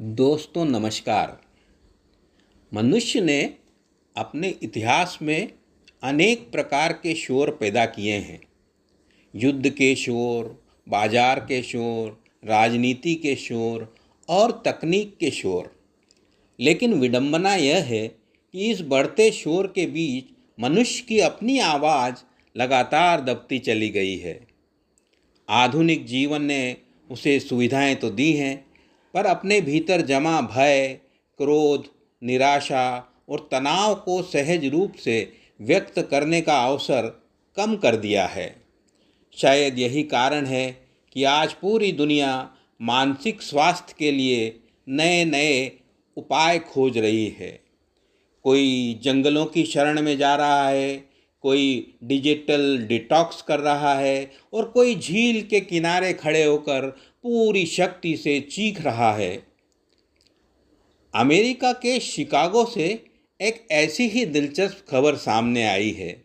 दोस्तों नमस्कार। मनुष्य ने अपने इतिहास में अनेक प्रकार के शोर पैदा किए हैं। युद्ध के शोर, बाजार के शोर, राजनीति के शोर और तकनीक के शोर। लेकिन विडंबना यह है कि इस बढ़ते शोर के बीच मनुष्य की अपनी आवाज़ लगातार दबती चली गई है। आधुनिक जीवन ने उसे सुविधाएं तो दी हैं, पर अपने भीतर जमा भय, क्रोध, निराशा और तनाव को सहज रूप से व्यक्त करने का अवसर कम कर दिया है। शायद यही कारण है कि आज पूरी दुनिया मानसिक स्वास्थ्य के लिए नए नए उपाय खोज रही है। कोई जंगलों की शरण में जा रहा है, कोई डिजिटल डिटॉक्स कर रहा है और कोई झील के किनारे खड़े होकर पूरी शक्ति से चीख रहा है। अमेरिका के शिकागो से एक ऐसी ही दिलचस्प खबर सामने आई है।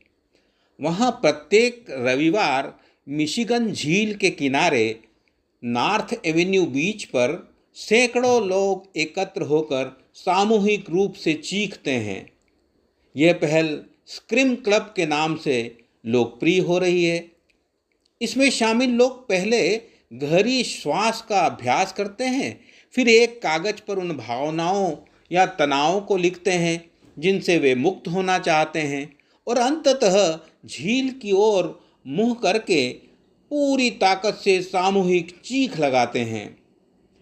वहाँ प्रत्येक रविवार मिशिगन झील के किनारे नॉर्थ एवेन्यू बीच पर सैकड़ों लोग एकत्र होकर सामूहिक रूप से चीखते हैं। यह पहल स्क्रीम क्लब के नाम से लोकप्रिय हो रही है। इसमें शामिल लोग पहले गहरी श्वास का अभ्यास करते हैं, फिर एक कागज पर उन भावनाओं या तनावों को लिखते हैं जिनसे वे मुक्त होना चाहते हैं, और अंततः झील की ओर मुंह करके पूरी ताकत से सामूहिक चीख लगाते हैं।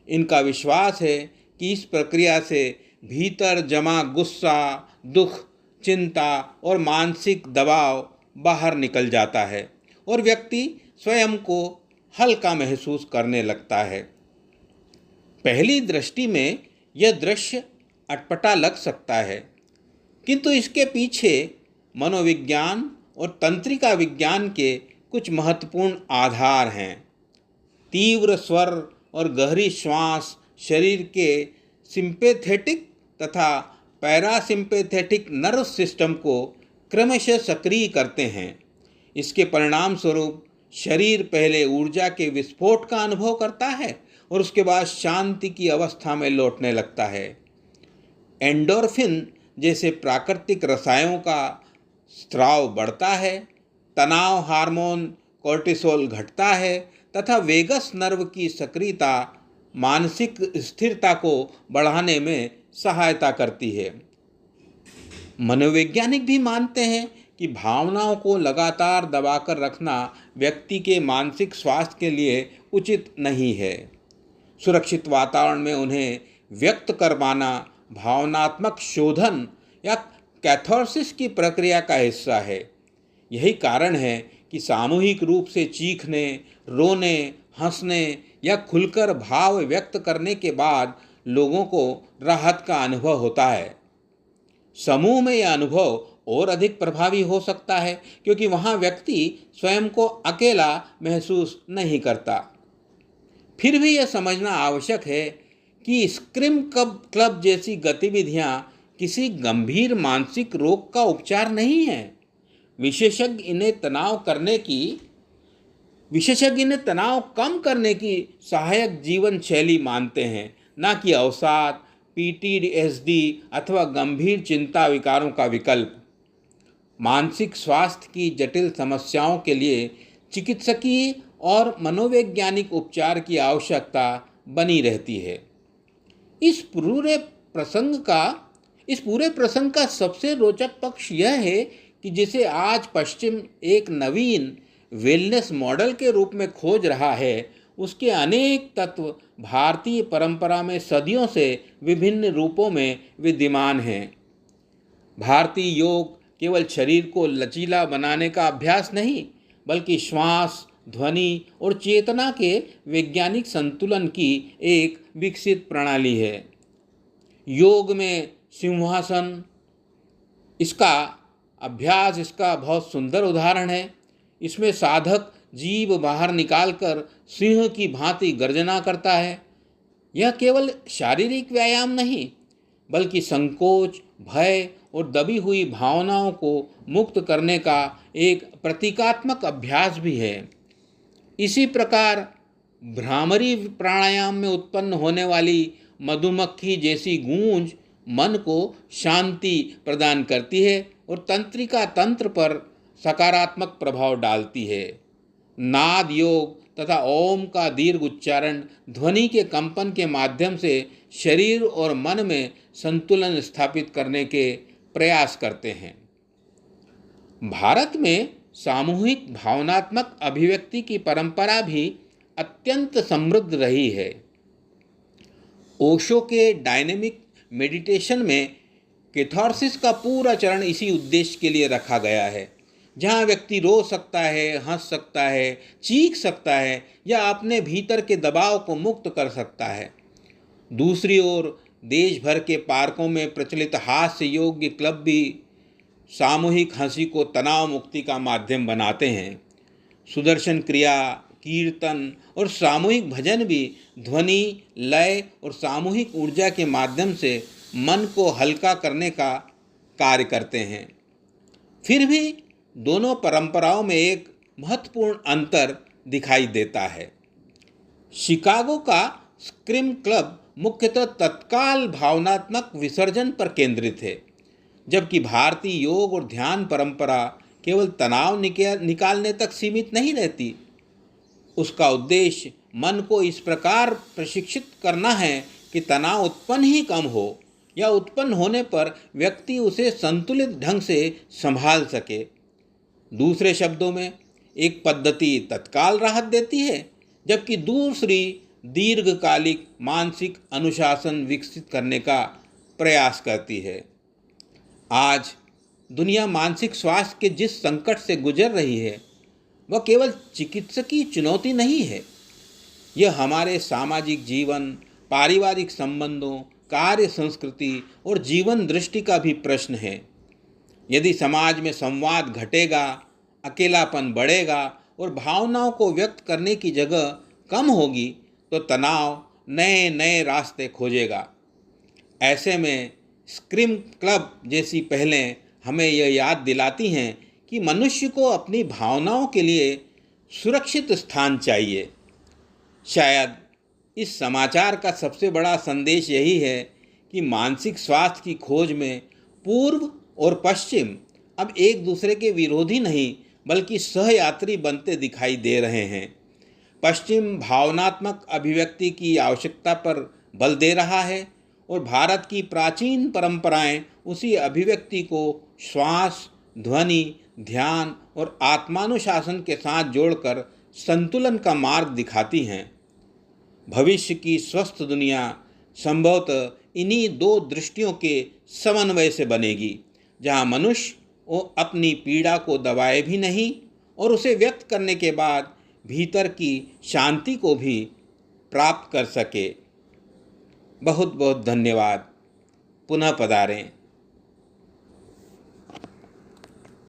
इनका विश्वास है कि इस प्रक्रिया से भीतर जमा गुस्सा, दुख, चिंता और मानसिक दबाव बाहर निकल जाता है और व्यक्ति स्वयं को हल्का महसूस करने लगता है। पहली दृष्टि में यह दृश्य अटपटा लग सकता है, किंतु इसके पीछे मनोविज्ञान और तंत्रिका विज्ञान के कुछ महत्वपूर्ण आधार हैं। तीव्र स्वर और गहरी श्वास शरीर के सिंपैथेटिक तथा पैरासिम्पैथेटिक नर्व सिस्टम को क्रमशः सक्रिय करते हैं। इसके परिणाम स्वरूप शरीर पहले ऊर्जा के विस्फोट का अनुभव करता है और उसके बाद शांति की अवस्था में लौटने लगता है। एंडोर्फिन जैसे प्राकृतिक रसायनों का स्राव बढ़ता है, तनाव हार्मोन कोर्टिसोल घटता है तथा वेगस नर्व की सक्रियता मानसिक स्थिरता को बढ़ाने में सहायता करती है। मनोवैज्ञानिक भी मानते हैं कि भावनाओं को लगातार दबाकर रखना व्यक्ति के मानसिक स्वास्थ्य के लिए उचित नहीं है। सुरक्षित वातावरण में उन्हें व्यक्त कर पाना भावनात्मक शोधन या कैथार्सिस की प्रक्रिया का हिस्सा है। यही कारण है कि सामूहिक रूप से चीखने, रोने, हंसने या खुलकर भाव व्यक्त करने के बाद लोगों को राहत का अनुभव होता है। समूह में यह अनुभव और अधिक प्रभावी हो सकता है, क्योंकि वहाँ व्यक्ति स्वयं को अकेला महसूस नहीं करता। फिर भी यह समझना आवश्यक है कि स्क्रीम क्लब जैसी गतिविधियाँ किसी गंभीर मानसिक रोग का उपचार नहीं है। विशेषज्ञ इन्हें तनाव कम करने की सहायक जीवन शैली मानते हैं, न कि अवसाद, PTSD अथवा गंभीर चिंता विकारों का विकल्प। मानसिक स्वास्थ्य की जटिल समस्याओं के लिए चिकित्सकीय और मनोवैज्ञानिक उपचार की आवश्यकता बनी रहती है। इस पूरे प्रसंग का सबसे रोचक पक्ष यह है कि जिसे आज पश्चिम एक नवीन वेलनेस मॉडल के रूप में खोज रहा है, उसके अनेक तत्व भारतीय परंपरा में सदियों से विभिन्न रूपों में विद्यमान हैं। भारतीय योग केवल शरीर को लचीला बनाने का अभ्यास नहीं, बल्कि श्वास, ध्वनि और चेतना के वैज्ञानिक संतुलन की एक विकसित प्रणाली है। योग में सिंहासन इसका बहुत सुंदर उदाहरण है। इसमें साधक जीभ बाहर निकालकर सिंह की भांति गर्जना करता है। यह केवल शारीरिक व्यायाम नहीं, बल्कि संकोच, भय और दबी हुई भावनाओं को मुक्त करने का एक प्रतीकात्मक अभ्यास भी है। इसी प्रकार भ्रामरी प्राणायाम में उत्पन्न होने वाली मधुमक्खी जैसी गूंज मन को शांति प्रदान करती है और तंत्रिका तंत्र पर सकारात्मक प्रभाव डालती है। नाद योग तथा ओम का दीर्घ उच्चारण ध्वनि के कंपन के माध्यम से शरीर और मन में संतुलन स्थापित करने के प्रयास करते हैं। भारत में सामूहिक भावनात्मक अभिव्यक्ति की परंपरा भी अत्यंत समृद्ध रही है। ओशो के डायनेमिक मेडिटेशन में कैथार्सिस का पूरा चरण इसी उद्देश्य के लिए रखा गया है, जहाँ व्यक्ति रो सकता है, हंस सकता है, चीख सकता है या अपने भीतर के दबाव को मुक्त कर सकता है। दूसरी ओर देश भर के पार्कों में प्रचलित हास्य योग्य क्लब भी सामूहिक हंसी को तनाव मुक्ति का माध्यम बनाते हैं। सुदर्शन क्रिया, कीर्तन और सामूहिक भजन भी ध्वनि, लय और सामूहिक ऊर्जा के माध्यम से मन को हल्का करने का कार्य करते हैं। फिर भी दोनों परंपराओं में एक महत्वपूर्ण अंतर दिखाई देता है। शिकागो का स्क्रीम क्लब मुख्यतः तत्काल भावनात्मक विसर्जन पर केंद्रित है, जबकि भारतीय योग और ध्यान परंपरा केवल तनाव निकालने तक सीमित नहीं रहती। उसका उद्देश्य मन को इस प्रकार प्रशिक्षित करना है कि तनाव उत्पन्न ही कम हो या उत्पन्न होने पर व्यक्ति उसे संतुलित ढंग से संभाल सके। दूसरे शब्दों में, एक पद्धति तत्काल राहत देती है, जबकि दूसरी दीर्घकालिक मानसिक अनुशासन विकसित करने का प्रयास करती है। आज दुनिया मानसिक स्वास्थ्य के जिस संकट से गुजर रही है, वह केवल चिकित्सकीय चुनौती नहीं है। यह हमारे सामाजिक जीवन, पारिवारिक संबंधों, कार्य संस्कृति और जीवन दृष्टि का भी प्रश्न है। यदि समाज में संवाद घटेगा, अकेलापन बढ़ेगा और भावनाओं को व्यक्त करने की जगह कम होगी, तो तनाव नए नए रास्ते खोजेगा। ऐसे में स्क्रीम क्लब जैसी पहलें हमें यह याद दिलाती हैं कि मनुष्य को अपनी भावनाओं के लिए सुरक्षित स्थान चाहिए। शायद इस समाचार का सबसे बड़ा संदेश यही है कि मानसिक स्वास्थ्य की खोज में पूर्व और पश्चिम अब एक दूसरे के विरोधी नहीं, बल्कि सहयात्री बनते दिखाई दे रहे हैं। पश्चिम भावनात्मक अभिव्यक्ति की आवश्यकता पर बल दे रहा है और भारत की प्राचीन परंपराएं उसी अभिव्यक्ति को श्वास, ध्वनि, ध्यान और आत्मानुशासन के साथ जोड़कर संतुलन का मार्ग दिखाती हैं। भविष्य की स्वस्थ दुनिया संभवतः इन्हीं दो दृष्टियों के समन्वय से बनेगी, जहां मनुष्य वो अपनी पीड़ा को दबाए भी नहीं और उसे व्यक्त करने के बाद भीतर की शांति को भी प्राप्त कर सके। बहुत बहुत धन्यवाद। पुनः पधारें।